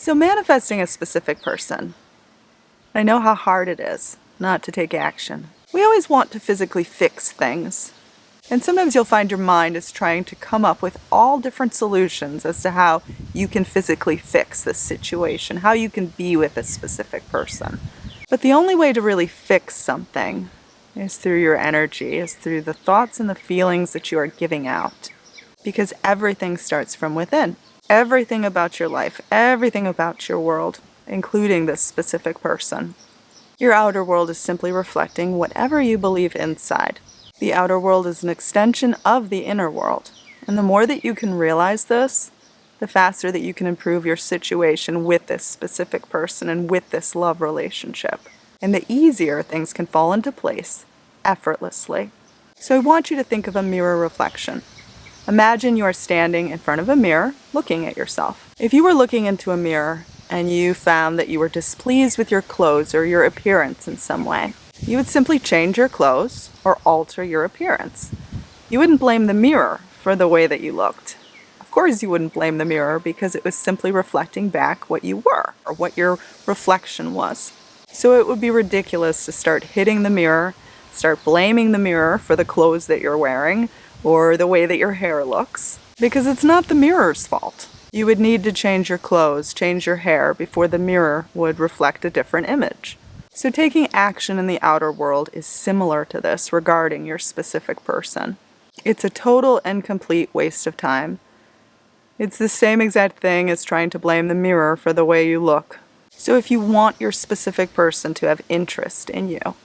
So manifesting a specific person. I know how hard it is not to take action. We always want to physically fix things. And sometimes you'll find your mind is trying to come up with all different solutions as to how you can physically fix this situation, how you can be with a specific person. But the only way to really fix something is through your energy, is through the thoughts and the feelings that you are giving out. Because everything starts from within. Everything about your life, everything about your world, including this specific person. Your outer world is simply reflecting whatever you believe inside. The outer world is an extension of the inner world. And the more that you can realize this, the faster that you can improve your situation with this specific person and with this love relationship. And the easier things can fall into place, effortlessly. So I want you to think of a mirror reflection. Imagine you are standing in front of a mirror, looking at yourself. If you were looking into a mirror and you found that you were displeased with your clothes or your appearance in some way, you would simply change your clothes or alter your appearance. You wouldn't blame the mirror for the way that you looked. Of course you wouldn't blame the mirror because it was simply reflecting back what you were or what your reflection was. So it would be ridiculous to start hitting the mirror, start blaming the mirror for the clothes that you're wearing or the way that your hair looks, because it's not the mirror's fault. You would need to change your clothes, change your hair before the mirror would reflect a different image. So taking action in the outer world is similar to this regarding your specific person. It's a total and complete waste of time. It's the same exact thing as trying to blame the mirror for the way you look. So if you want your specific person to have interest in you,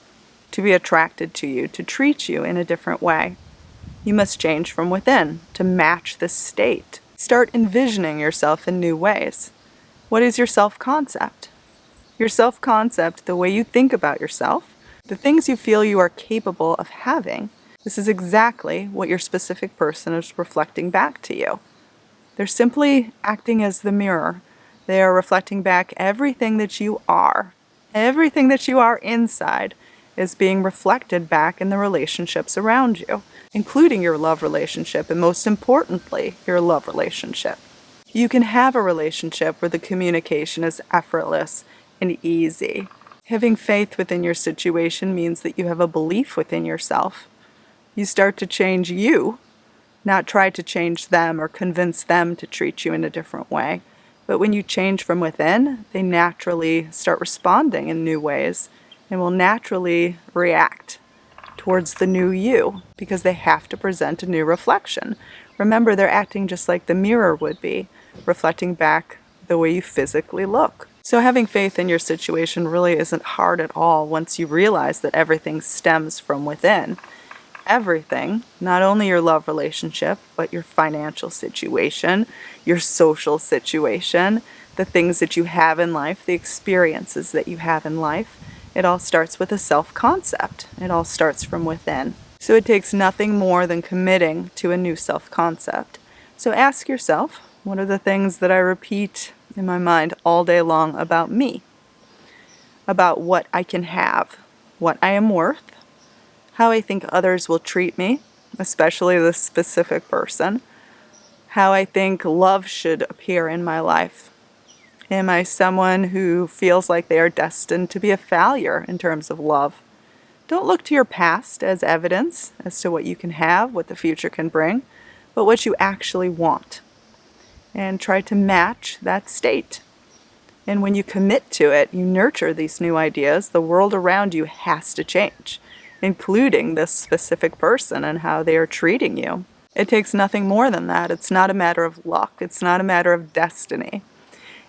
to be attracted to you, to treat you in a different way, you must change from within to match this state. Start envisioning yourself in new ways. What is your self-concept? Your self-concept, the way you think about yourself, the things you feel you are capable of having, this is exactly what your specific person is reflecting back to you. They're simply acting as the mirror. They are reflecting back everything that you are. Everything that you are inside is being reflected back in the relationships around you, including your love relationship, and most importantly, your love relationship. You can have a relationship where the communication is effortless and easy. Having faith within your situation means that you have a belief within yourself. You start to change you, not try to change them or convince them to treat you in a different way. But when you change from within, they naturally start responding in new ways and will naturally react towards the new you because they have to present a new reflection. Remember, they're acting just like the mirror would be, reflecting back the way you physically look. So having faith in your situation really isn't hard at all once you realize that everything stems from within. Everything, not only your love relationship, but your financial situation, your social situation, the things that you have in life, the experiences that you have in life. It all starts with a self-concept. It all starts from within. So it takes nothing more than committing to a new self-concept. So ask yourself, what are the things that I repeat in my mind all day long about me? About what I can have, what I am worth, how I think others will treat me, especially this specific person, how I think love should appear in my life. Am I someone who feels like they are destined to be a failure in terms of love? Don't look to your past as evidence as to what you can have, what the future can bring, but what you actually want. And try to match that state. And when you commit to it, you nurture these new ideas, the world around you has to change, including this specific person and how they are treating you. It takes nothing more than that. It's not a matter of luck. It's not a matter of destiny.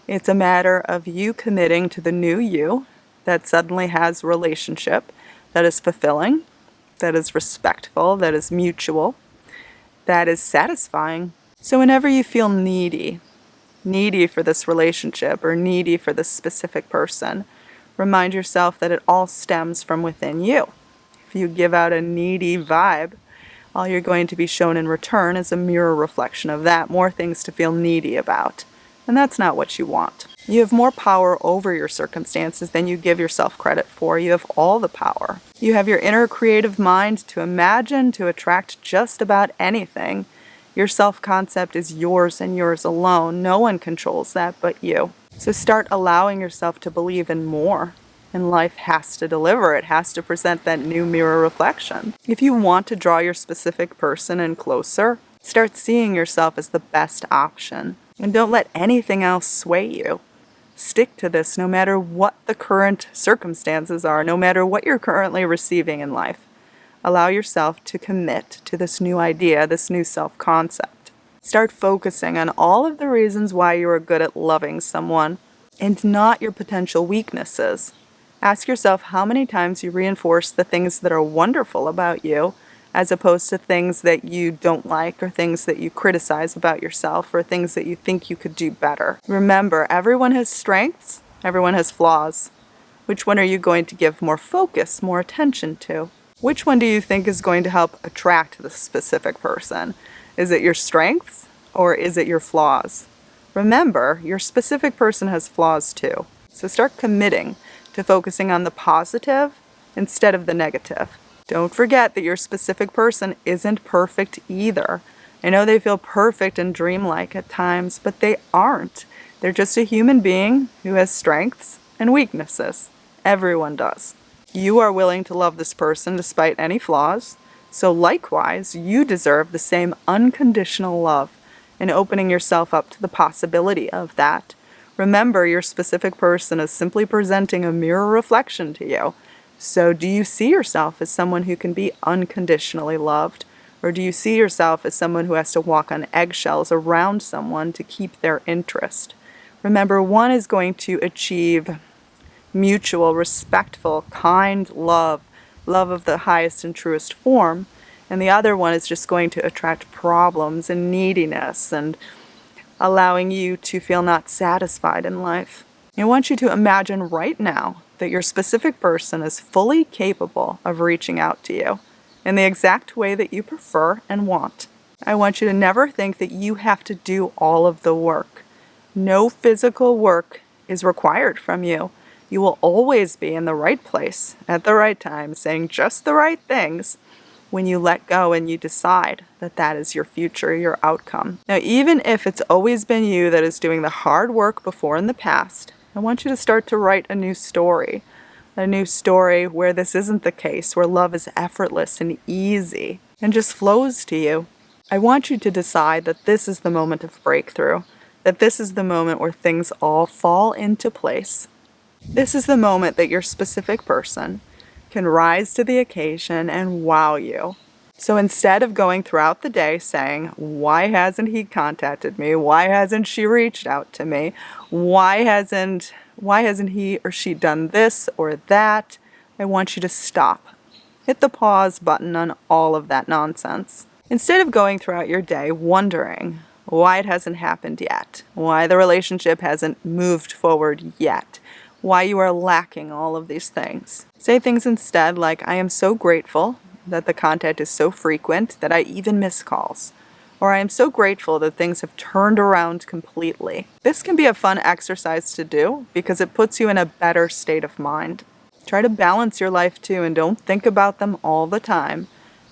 It's a matter of you committing to the new you that suddenly has a relationship that is fulfilling, that is respectful, that is mutual, that is satisfying. So whenever you feel needy for this relationship or needy for this specific person, remind yourself that it all stems from within you. If you give out a needy vibe, all you're going to be shown in return is a mirror reflection of that, more things to feel needy about. And that's not what you want. You have more power over your circumstances than you give yourself credit for. You have all the power. You have your inner creative mind to imagine, to attract just about anything. Your self-concept is yours and yours alone. No one controls that but you. So start allowing yourself to believe in more. And life has to deliver. It has to present that new mirror reflection. If you want to draw your specific person in closer, start seeing yourself as the best option. And don't let anything else sway you. Stick to this no matter what the current circumstances are, no matter what you're currently receiving in life. Allow yourself to commit to this new idea, this new self-concept. Start focusing on all of the reasons why you are good at loving someone and not your potential weaknesses. Ask yourself how many times you reinforce the things that are wonderful about you as opposed to things that you don't like or things that you criticize about yourself or things that you think you could do better. Remember, everyone has strengths, everyone has flaws. Which one are you going to give more focus, more attention to? Which one do you think is going to help attract the specific person? Is it your strengths or is it your flaws? Remember, your specific person has flaws too. So start committing to focusing on the positive instead of the negative. Don't forget that your specific person isn't perfect either. I know they feel perfect and dreamlike at times, but they aren't. They're just a human being who has strengths and weaknesses. Everyone does. You are willing to love this person despite any flaws, so likewise, you deserve the same unconditional love and opening yourself up to the possibility of that. Remember, your specific person is simply presenting a mirror reflection to you. So do you see yourself as someone who can be unconditionally loved? Or do you see yourself as someone who has to walk on eggshells around someone to keep their interest? Remember, one is going to achieve mutual, respectful, kind love of the highest and truest form, and the other one is just going to attract problems and neediness and allowing you to feel not satisfied in life. I want you to imagine right now that your specific person is fully capable of reaching out to you in the exact way that you prefer and want. I want you to never think that you have to do all of the work. No physical work is required from you. You will always be in the right place at the right time, saying just the right things when you let go and you decide that that is your future, your outcome. Now, even if it's always been you that is doing the hard work before in the past, I want you to start to write a new story where this isn't the case, where love is effortless and easy and just flows to you. I want you to decide that this is the moment of breakthrough, that this is the moment where things all fall into place. This is the moment that your specific person can rise to the occasion and wow you. So instead of going throughout the day saying, why hasn't he contacted me? Why hasn't she reached out to me? Why hasn't he or she done this or that? I want you to stop. Hit the pause button on all of that nonsense. Instead of going throughout your day wondering why it hasn't happened yet, why the relationship hasn't moved forward yet, why you are lacking all of these things. Say things instead like, I am so grateful that the contact is so frequent that I even miss calls. Or I am so grateful that things have turned around completely. This can be a fun exercise to do because it puts you in a better state of mind. Try to balance your life too and don't think about them all the time.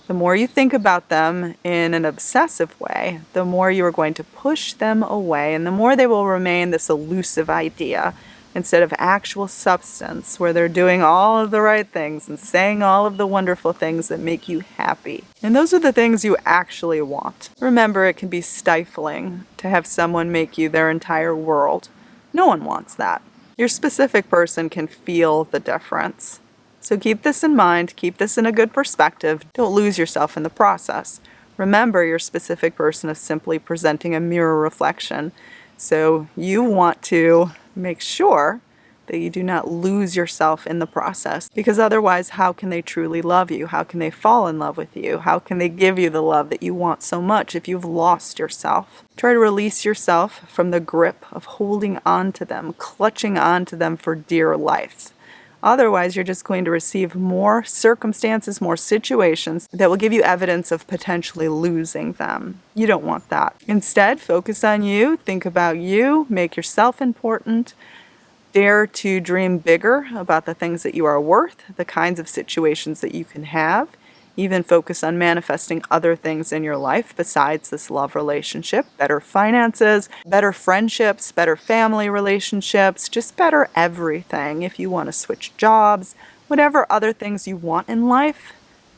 The more you think about them in an obsessive way, the more you are going to push them away and the more they will remain this elusive idea instead of actual substance where they're doing all of the right things and saying all of the wonderful things that make you happy. And those are the things you actually want. Remember, it can be stifling to have someone make you their entire world. No one wants that. Your specific person can feel the difference. So keep this in mind, keep this in a good perspective. Don't lose yourself in the process. Remember, your specific person is simply presenting a mirror reflection. So you want to make sure that you do not lose yourself in the process, because otherwise, how can they truly love you? How can they fall in love with you? How can they give you the love that you want so much if you've lost yourself? Try to release yourself from the grip of holding on to them, clutching on to them for dear life. Otherwise, you're just going to receive more circumstances, more situations that will give you evidence of potentially losing them. You don't want that. Instead, focus on you, think about you, make yourself important, dare to dream bigger about the things that you are worth, the kinds of situations that you can have, Even focus on manifesting other things in your life besides this love relationship. Better finances, better friendships, better family relationships, just better everything. If you want to switch jobs, whatever other things you want in life,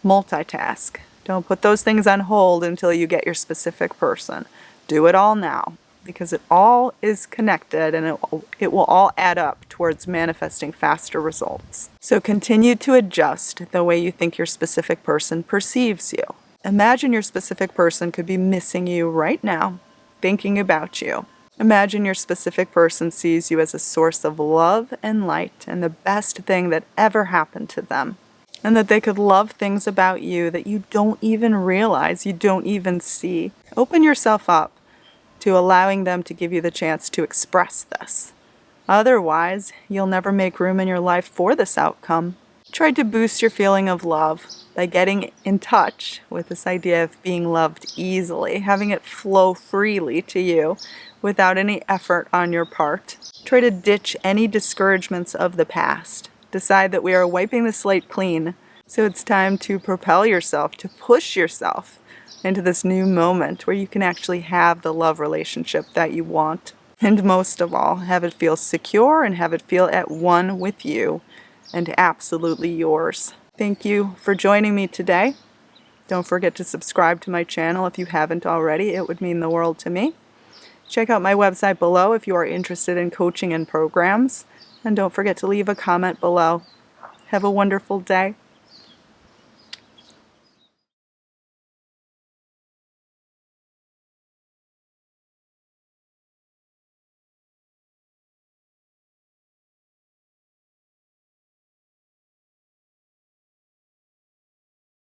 multitask. Don't put those things on hold until you get your specific person. Do it all now, because it all is connected and it will all add up towards manifesting faster results. So continue to adjust the way you think your specific person perceives you. Imagine your specific person could be missing you right now, thinking about you. Imagine your specific person sees you as a source of love and light and the best thing that ever happened to them. And that they could love things about you that you don't even realize, you don't even see. Open yourself up to allowing them to give you the chance to express this. Otherwise, you'll never make room in your life for this outcome. Try to boost your feeling of love by getting in touch with this idea of being loved easily, having it flow freely to you without any effort on your part. Try to ditch any discouragements of the past. Decide that we are wiping the slate clean, so it's time to propel yourself, to push yourself into this new moment where you can actually have the love relationship that you want. And most of all, have it feel secure and have it feel at one with you and absolutely yours. Thank you for joining me today. Don't forget to subscribe to my channel if you haven't already. It would mean the world to me. Check out my website below if you are interested in coaching and programs. And don't forget to leave a comment below. Have a wonderful day.